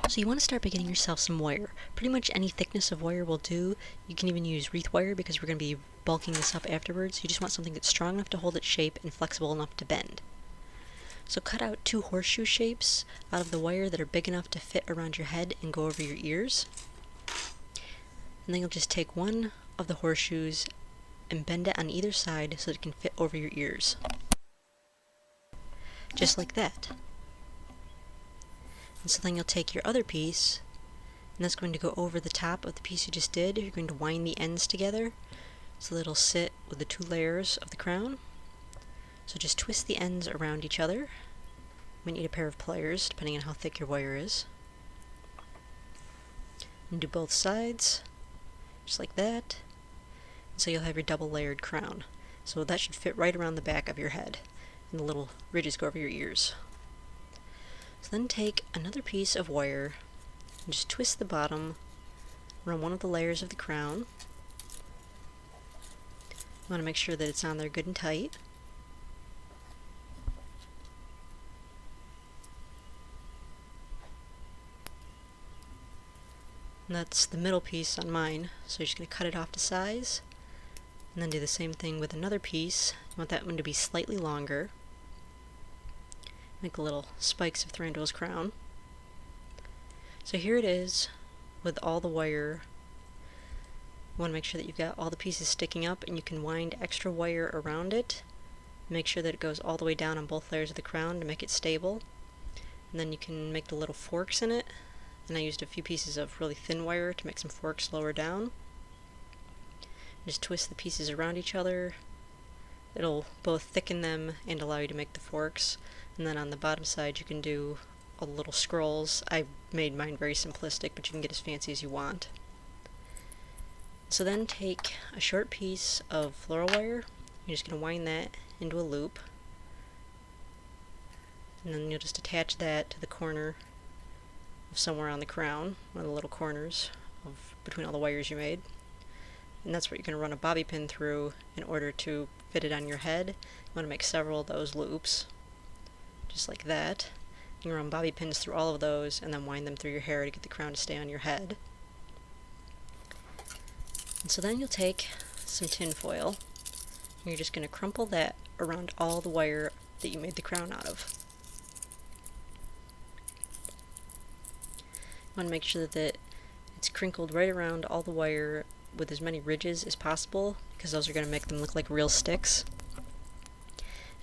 So you want to start by getting yourself some wire. Pretty much any thickness of wire will do. You can even use wreath wire because we're going to be bulking this up afterwards. You just want something that's strong enough to hold its shape and flexible enough to bend. So cut out 2 horseshoe shapes out of the wire that are big enough to fit around your head and go over your ears. And then you'll just take one of the horseshoes and bend it on either side so that it can fit over your ears. Just like that. And so then you'll take your other piece, and that's going to go over the top of the piece you just did. You're going to wind the ends together so that it'll sit with the 2 layers of the crown. So just twist the ends around each other. You might need a pair of pliers, depending on how thick your wire is. And do both sides, just like that. And so you'll have your double layered crown. So that should fit right around the back of your head, and the little ridges go over your ears. So then take another piece of wire and just twist the bottom around one of the layers of the crown. You want to make sure that it's on there good and tight. And that's the middle piece on mine, so you're just going to cut it off to size, and then do the same thing with another piece. You want that one to be slightly longer. Make the little spikes of Thranduil's crown. So here it is with all the wire. You want to make sure that you've got all the pieces sticking up, and you can wind extra wire around it. Make sure that it goes all the way down on both layers of the crown to make it stable. And then you can make the little forks in it. And I used a few pieces of really thin wire to make some forks lower down. Just twist the pieces around each other. It'll both thicken them and allow you to make the forks. And then on the bottom side you can do all the little scrolls. I made mine very simplistic, but you can get as fancy as you want. So then take a short piece of floral wire. You're just going to wind that into a loop. And then you'll just attach that to the corner of somewhere on the crown, one of the little corners of between all the wires you made. And that's what you're going to run a bobby pin through in order to fit it on your head. You want to make several of those loops, just like that. You can run bobby pins through all of those and then wind them through your hair to get the crown to stay on your head. And so then you'll take some tin foil, and you're just going to crumple that around all the wire that you made the crown out of. You want to make sure that it's crinkled right around all the wire with as many ridges as possible, because those are going to make them look like real sticks.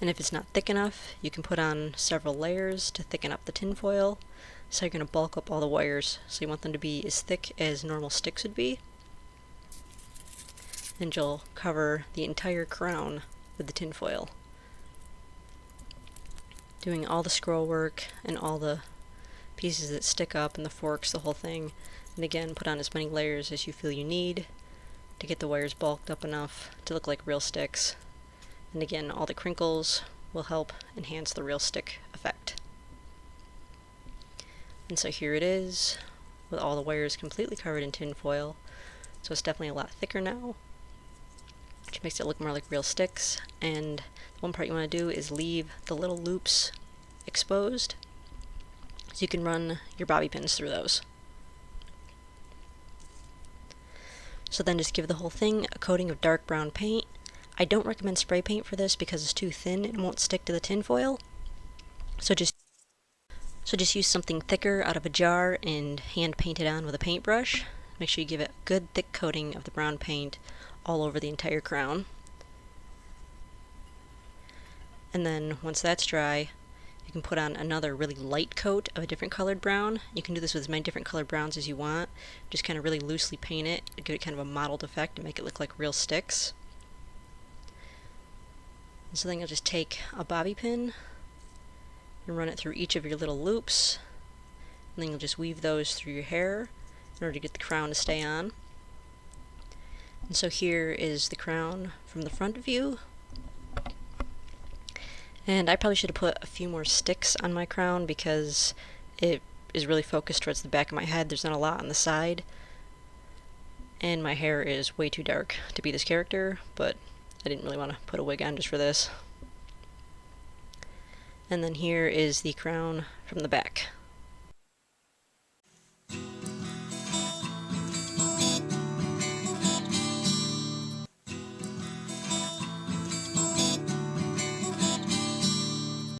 And if it's not thick enough, you can put on several layers to thicken up the tin foil. So you're going to bulk up all the wires, so you want them to be as thick as normal sticks would be. And you'll cover the entire crown with the tin foil, doing all the scroll work and all the pieces that stick up and the forks, the whole thing. And again, put on as many layers as you feel you need to get the wires bulked up enough to look like real sticks. And again, all the crinkles will help enhance the real stick effect. And so here it is, with all the wires completely covered in tin foil. So it's definitely a lot thicker now, which makes it look more like real sticks. And one part you want to do is leave the little loops exposed, so you can run your bobby pins through those. So then just give the whole thing a coating of dark brown paint. I don't recommend spray paint for this because it's too thin and won't stick to the tin foil. So just use something thicker out of a jar and hand paint it on with a paintbrush. Make sure you give it a good thick coating of the brown paint all over the entire crown. And then once that's dry, you can put on another really light coat of a different colored brown. You can do this with as many different colored browns as you want. Just kind of really loosely paint it to give it kind of a mottled effect and make it look like real sticks. And so then you'll just take a bobby pin and run it through each of your little loops. And then you'll just weave those through your hair in order to get the crown to stay on. And so here is the crown from the front view. And I probably should have put a few more sticks on my crown because it is really focused towards the back of my head. There's not a lot on the side. And my hair is way too dark to be this character, but I didn't really want to put a wig on just for this. And then here is the crown from the back.